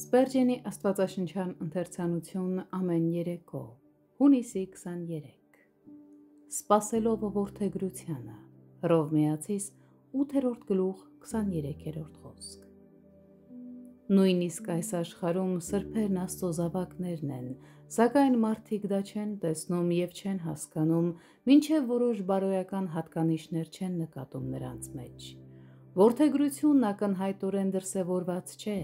Սպերջենի աստվածաշնչյան ընթերցանություն ամեն երեկո, հունիսի 23, սպասելով որդեգրությանը, Հռովմայացիս 8-րդ գլուխ 23-րդ խոսք։ Նույնիսկ այս աշխարհում սրբերն Աստծո զավակներն են, սակայն մարդիկ դա չեն տեսնում եւ չեն հասկանում, մինչեւ որոշ բարոյական հատկանիշներ չեն նկատում նրանց մեջ։ Որդեգրությունն ակնհայտորեն դրսևորված չէ,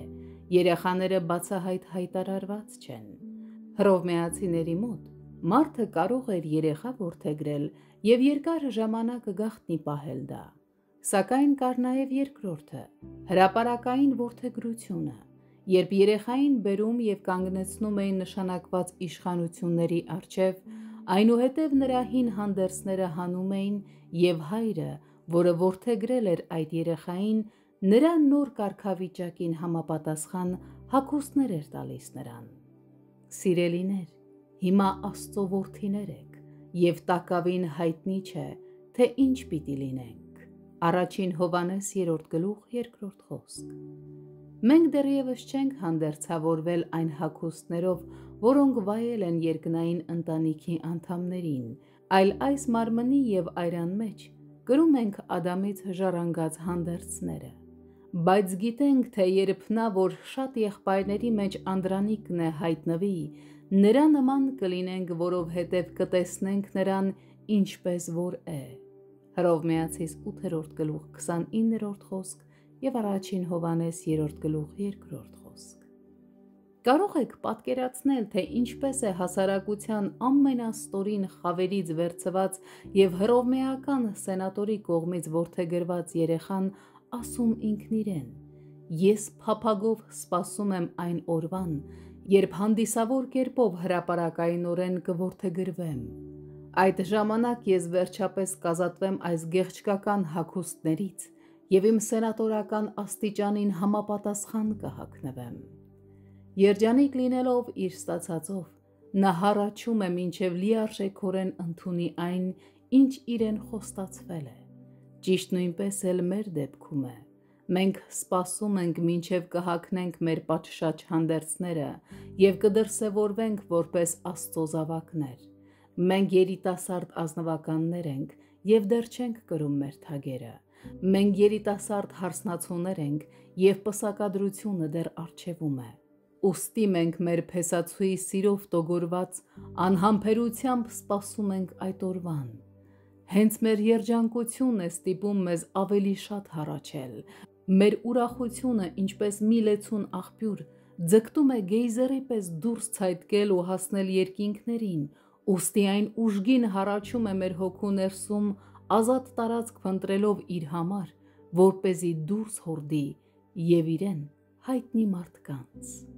երեխաները բացահայտ հայտարարված չեն։ Հռովմայացիների մոտ մարդը կարող էր երեխա որդեգրել եւ երկար ժամանակ գաղտնի պահել դա։ Սակայն կար նաեւ երկրորդը, հրապարակային որդեգրությունը, երբ երեխային բերում եւ կանգնեցնում էին նշանակված իշխանությունների առջև, այնուհետև նրա հին հանդերձները հանում էին եւ հայրը, որը որդեգրել էր այդ երեխային, նրա նոր կարգավիճակին համապատասխան հագուստներ էր տալիս նրան։ Սիրելիներ, հիմա Աստծո որդիներ եք, եւ տակավին հայտնի չէ, թե ինչ պիտի լինենք։ Առաջին Հովհաննես 3-րդ գլուխ 2-րդ խոսք։ Մենք դեռևս չենք հանդերձավորվել այն հագուստներով, որոնք վայել են երկնային ընտանիքի անդամներին, այլ այս մարմնի եւ այրան մեջ կրում ենք Ադամից ժառանգած հանդերձները։ Բայց գիտենք, թե երբ նա, որ շատ եղբայրների մեջ անդրանիկն է, հայտնվի, նրա նման կլինենք, որովհետև կտեսնենք նրան ինչպես որ է։ Հռովմայացիս 8-րդ գլուխ 29-րդ խոսք եւ առաջին Հովհաննես 3-րդ գլուխ 2-րդ խոսք։ Կարող եք պատկերացնել, թե ինչպես է հասարակության ամենաստորին խավերից վերցված եւ հռովմայական սենատորի կողմից որդեգրված երեխան ասում ինքն իրեն. ես փափագով սպասում եմ այն օրվան, երբ հանդիսավոր կերպով հրապարակայնորեն կորդեգրվեմ։ Այդ ժամանակ ես վերջապես կազատվեմ այս գեղչկական հագուստներից եւ իմ սենատորական աստիճանին համապատասխան կհագնվեմ։ Երջանիկ լինելով իր ստացածով, նա հառաչում է մինչև լիարժեքորեն ընդունի այն, ինչ իրեն խոստացվել է։ Ճիշտ նույնպես էլ մեր դեպքում է։ Մենք սպասում ենք մինչև կհագնենք մեր պատշաճ հանդերձները եւ կդրսևորվենք որպես Աստծո զավակներ։ Մենք երիտասարդ ազնվականներ ենք եւ դեռ չենք կրում մեր թագերը։ Մենք երիտասարդ հարսնացուներ ենք եւ պսակադրությունը դեռ առջևում է։ Ուստի մենք մեր փեսացուի սիրով տոգորված անհամբերությամբ սպասում ենք այդ օրվան։ Հենց մեր երջանկությունն է ստիպում մեզ ավելի շատ հառաչել։ Մեր ուրախությունը, ինչպես մի լեցուն աղբյուր, ձգտում է գեյզերի պես դուրս ցայտկել ու հասնել երկինքներին, ուստի այն ուժգին հառաչում է մեր հոգու ներսում, ազատ տարածք փնտրելով իր համար, որպեսզի դուրս հորդի եւ իրեն հայտնի մարդկանց։